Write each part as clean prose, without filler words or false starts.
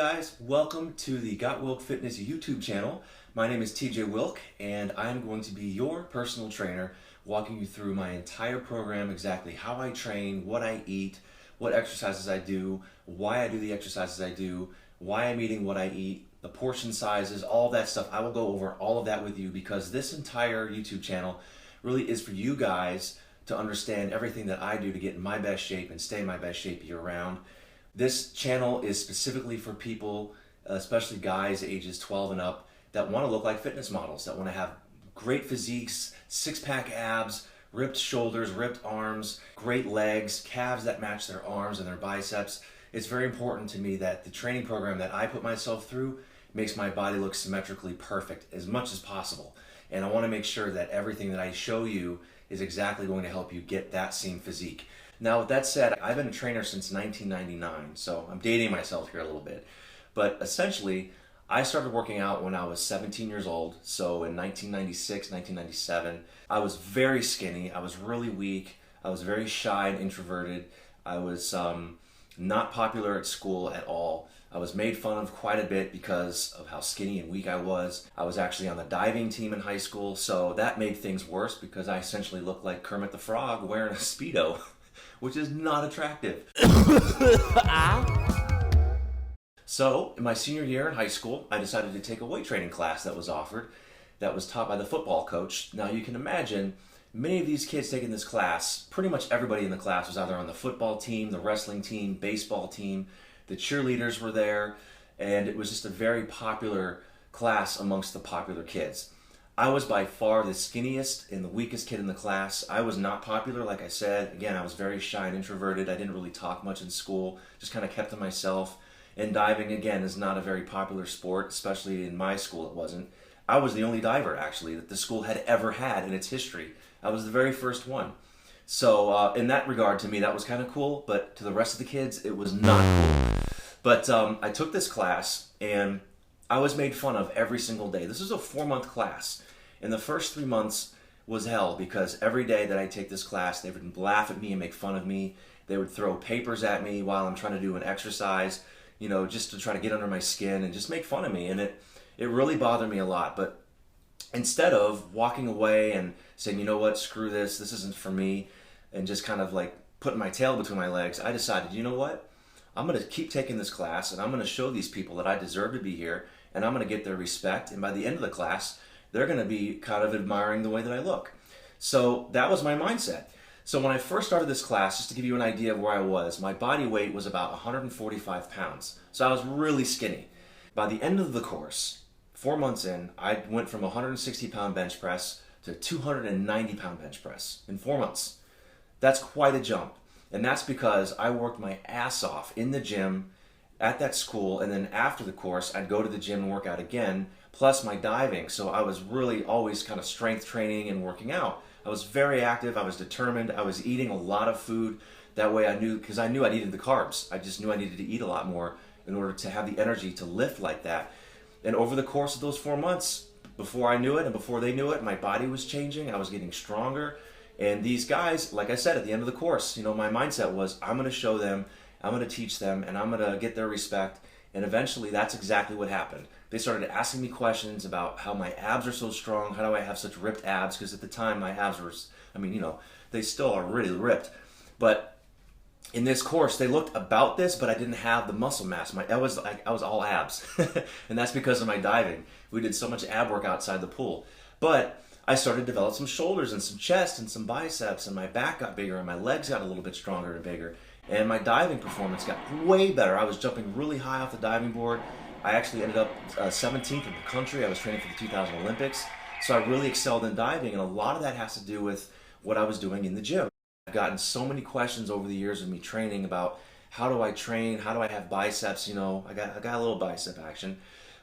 guys, welcome to the Gotwilk Fitness YouTube channel. My name is TJ Wilk and I'm going to be your personal trainer, walking you through my entire program, exactly how I train, what I eat, what exercises I do, why I do the exercises I do, why I'm eating what I eat, the portion sizes, all that stuff. I will go over all of that with you because this entire YouTube channel really is for you guys to understand everything that I do to get in my best shape and stay in my best shape year round. This channel is specifically for people, especially guys ages 12 and up, that want to look like fitness models, that want to have great physiques, six-pack abs, ripped shoulders, ripped arms, great legs, calves that match their arms and their biceps. It's very important to me that the training program that I put myself through makes my body look symmetrically perfect as much as possible. And I want to make sure that everything that I show you is exactly going to help you get that same physique. Now, with that said, I've been a trainer since 1999, so I'm dating myself here a little bit. But essentially, I started working out when I was 17 years old. So in 1996, 1997, I was very skinny. I was really weak. I was very shy and introverted. I was not popular at school at all. I was made fun of quite a bit because of how skinny and weak I was. I was actually on the diving team in high school, so that made things worse because I essentially looked like Kermit the Frog wearing a Speedo, which is not attractive. So, in my senior year in high school, I decided to take a weight training class that was offered, that was taught by the football coach. Now, you can imagine, many of these kids taking this class, pretty much everybody in the class was either on the football team, the wrestling team, baseball team, the cheerleaders were there, and it was just a very popular class amongst the popular kids. I was by far the skinniest and the weakest kid in the class. I was not popular, like I said. Again, I was very shy and introverted. I didn't really talk much in school, just kind of kept to myself. And diving, again, is not a very popular sport, especially in my school it wasn't. I was the only diver, actually, that the school had ever had in its history. I was the very first one. So in that regard, to me, that was kind of cool, but to the rest of the kids, it was not cool. But I took this class, and I was made fun of every single day. This was a 4-month class, and the first 3 months was hell because every day that I take this class, they would laugh at me and make fun of me. They would throw papers at me while I'm trying to do an exercise, you know, just to try to get under my skin and just make fun of me. And it really bothered me a lot. But instead of walking away and saying, you know what, screw this isn't for me, and just kind of like putting my tail between my legs, I decided, you know what, I'm going to keep taking this class and I'm going to show these people that I deserve to be here and I'm going to get their respect. And by the end of the class, they're going to be kind of admiring the way that I look. So that was my mindset. So when I first started this class, just to give you an idea of where I was, my body weight was about 145 pounds. So I was really skinny. By the end of the course, 4 months in, I went from 160-pound bench press to 290-pound bench press in 4 months. That's quite a jump. And that's because I worked my ass off in the gym at that school, and then after the course, I'd go to the gym and work out again, plus my diving. So I was really always kind of strength training and working out. I was very active, I was determined, I was eating a lot of food. That way I knew, because I knew I needed the carbs. I just knew I needed to eat a lot more in order to have the energy to lift like that. And over the course of those 4 months, before I knew it and before they knew it, my body was changing, I was getting stronger. And these guys, like I said, at the end of the course, you know, my mindset was, I'm going to show them, I'm going to teach them, and I'm going to get their respect. And eventually, that's exactly what happened. They started asking me questions about how my abs are so strong, how do I have such ripped abs? Because at the time, my abs were, I mean, you know, they still are really ripped. But in this course, they looked about this, but I didn't have the muscle mass. I was all abs. And that's because of my diving. We did so much ab work outside the pool. But I started to develop some shoulders and some chest and some biceps, and my back got bigger and my legs got a little bit stronger and bigger. And my diving performance got way better. I was jumping really high off the diving board. I actually ended up 17th in the country. I was training for the 2000 Olympics. So I really excelled in diving, and a lot of that has to do with what I was doing in the gym. I've gotten so many questions over the years of me training about how do I train, how do I have biceps, you know, I got a little bicep action.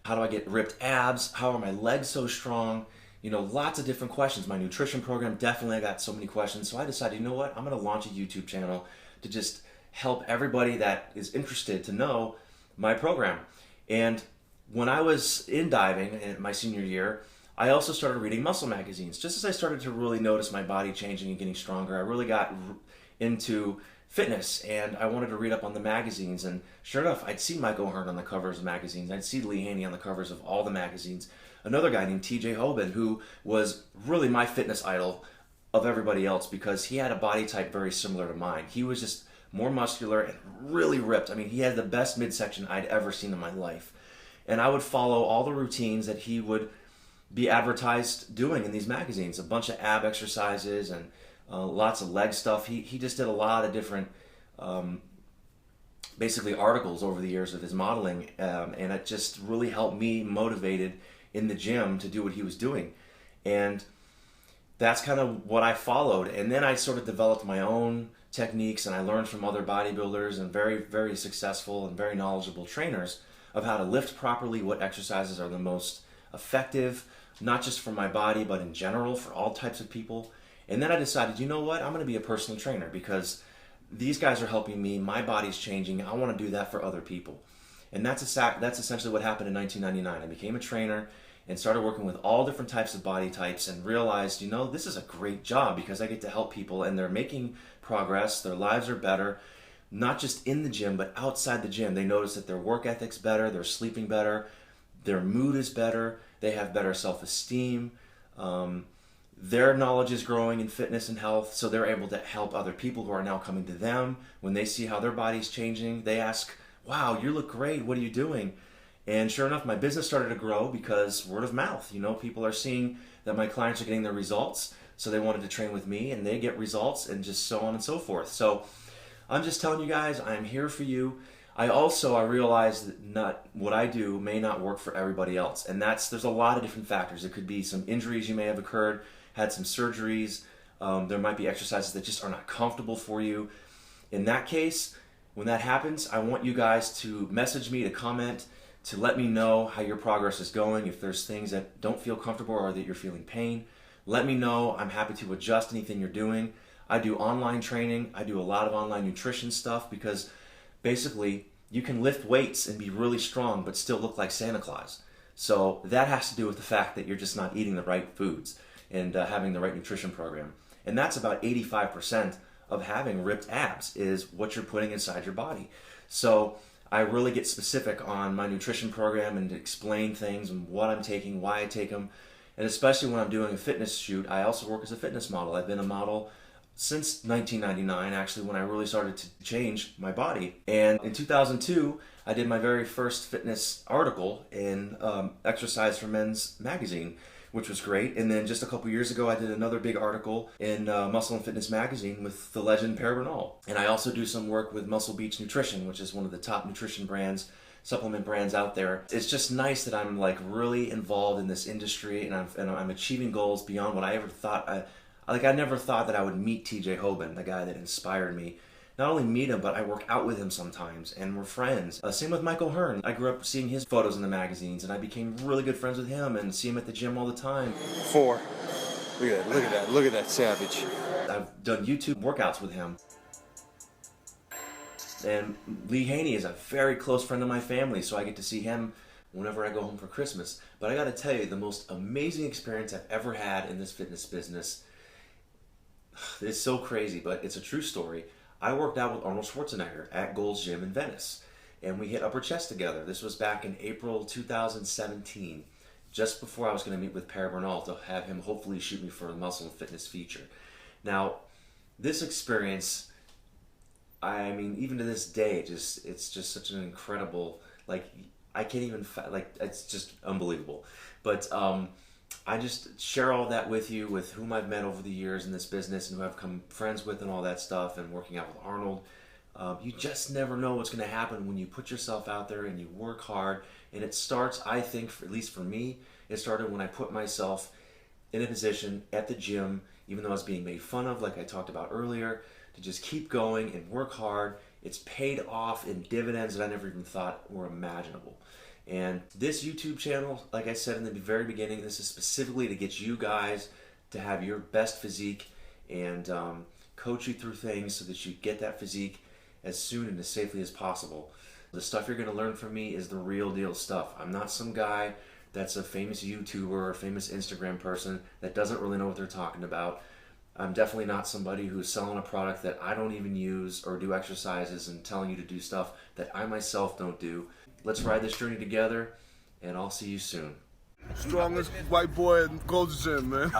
How do I get ripped abs? How are my legs so strong? You know, lots of different questions. My nutrition program, definitely I got so many questions. So I decided, you know what, I'm going to launch a YouTube channel to just help everybody that is interested to know my program. And when I was in diving in my senior year, I also started reading muscle magazines. Just as I started to really notice my body changing and getting stronger, I really got into fitness, and I wanted to read up on the magazines, and sure enough, I'd see Mike O'Hearn on the covers of magazines. I'd see Lee Haney on the covers of all the magazines. Another guy named TJ Hoban, who was really my fitness idol of everybody else because he had a body type very similar to mine. He was just more muscular and really ripped. I mean, he had the best midsection I'd ever seen in my life. And I would follow all the routines that he would be advertised doing in these magazines. A bunch of ab exercises and lots of leg stuff. He just did a lot of different basically articles over the years of his modeling, and it just really helped me motivated in the gym to do what he was doing. And that's kind of what I followed. And then I sort of developed my own techniques, and I learned from other bodybuilders and very, very successful and very knowledgeable trainers of how to lift properly, what exercises are the most effective, not just for my body, but in general for all types of people. And then I decided, you know what, I'm going to be a personal trainer because these guys are helping me, my body's changing, I want to do that for other people. And that's essentially what happened in 1999. I became a trainer and started working with all different types of body types and realized, you know, this is a great job because I get to help people and they're making progress, their lives are better, not just in the gym, but outside the gym. They notice that their work ethic's better, they're sleeping better, their mood is better, they have better self-esteem, their knowledge is growing in fitness and health, so they're able to help other people who are now coming to them. When they see how their body's changing, they ask, wow, you look great, what are you doing? And sure enough, my business started to grow because word of mouth. You know, people are seeing that my clients are getting their results, so they wanted to train with me, and they get results, and just so on and so forth. So I'm just telling you guys, I'm here for you. I realized that not what I do may not work for everybody else, and there's a lot of different factors. It could be some injuries you may have occurred, had some surgeries. There might be exercises that just are not comfortable for you. In that case, when that happens, I want you guys to message me, to comment, to let me know how your progress is going. If there's things that don't feel comfortable or that you're feeling pain, let me know. I'm happy to adjust anything you're doing. I do online training. I do a lot of online nutrition stuff because basically you can lift weights and be really strong but still look like Santa Claus. So that has to do with the fact that you're just not eating the right foods and having the right nutrition program. And that's about 85% of having ripped abs is what you're putting inside your body. So I really get specific on my nutrition program and explain things and what I'm taking, why I take them. And especially when I'm doing a fitness shoot, I also work as a fitness model. I've been a model since 1999, actually, when I really started to change my body. And in 2002, I did my very first fitness article in Exercise for Men's magazine, which was great. And then just a couple years ago, I did another big article in Muscle and Fitness magazine with the legend Per Bernal. And I also do some work with Muscle Beach Nutrition, which is one of the top nutrition brands, supplement brands out there. It's just nice that I'm like really involved in this industry, and I'm achieving goals beyond what I ever thought. I never thought that I would meet TJ Hoban, the guy that inspired me. Not only meet him, but I work out with him sometimes, and we're friends. Same with Mike O'Hearn. I grew up seeing his photos in the magazines, and I became really good friends with him and see him at the gym all the time. 4. Look at that savage. I've done YouTube workouts with him. And Lee Haney is a very close friend of my family, so I get to see him whenever I go home for Christmas. But I gotta tell you, the most amazing experience I've ever had in this fitness business, it's so crazy, but it's a true story. I worked out with Arnold Schwarzenegger at Gold's Gym in Venice, and we hit upper chest together. This was back in April 2017, just before I was going to meet with Per Bernal to have him hopefully shoot me for a muscle and fitness feature. Now, this experience, I mean, even to this day, it's just such an incredible, like, I can't even, it's just unbelievable. But I just share all that with you, with whom I've met over the years in this business and who I've become friends with and all that stuff, and working out with Arnold. You just never know what's going to happen when you put yourself out there and you work hard. And it starts, I think, at least for me, it started when I put myself in a position at the gym, even though I was being made fun of, like I talked about earlier, to just keep going and work hard. It's paid off in dividends that I never even thought were imaginable. And this YouTube channel, like I said in the very beginning, this is specifically to get you guys to have your best physique and coach you through things so that you get that physique as soon and as safely as possible. The stuff you're going to learn from me is the real deal stuff. I'm not some guy that's a famous YouTuber or a famous Instagram person that doesn't really know what they're talking about. I'm definitely not somebody who's selling a product that I don't even use or do exercises and telling you to do stuff that I myself don't do. Let's ride this journey together, and I'll see you soon. Strongest white boy in Gold's Gym, man.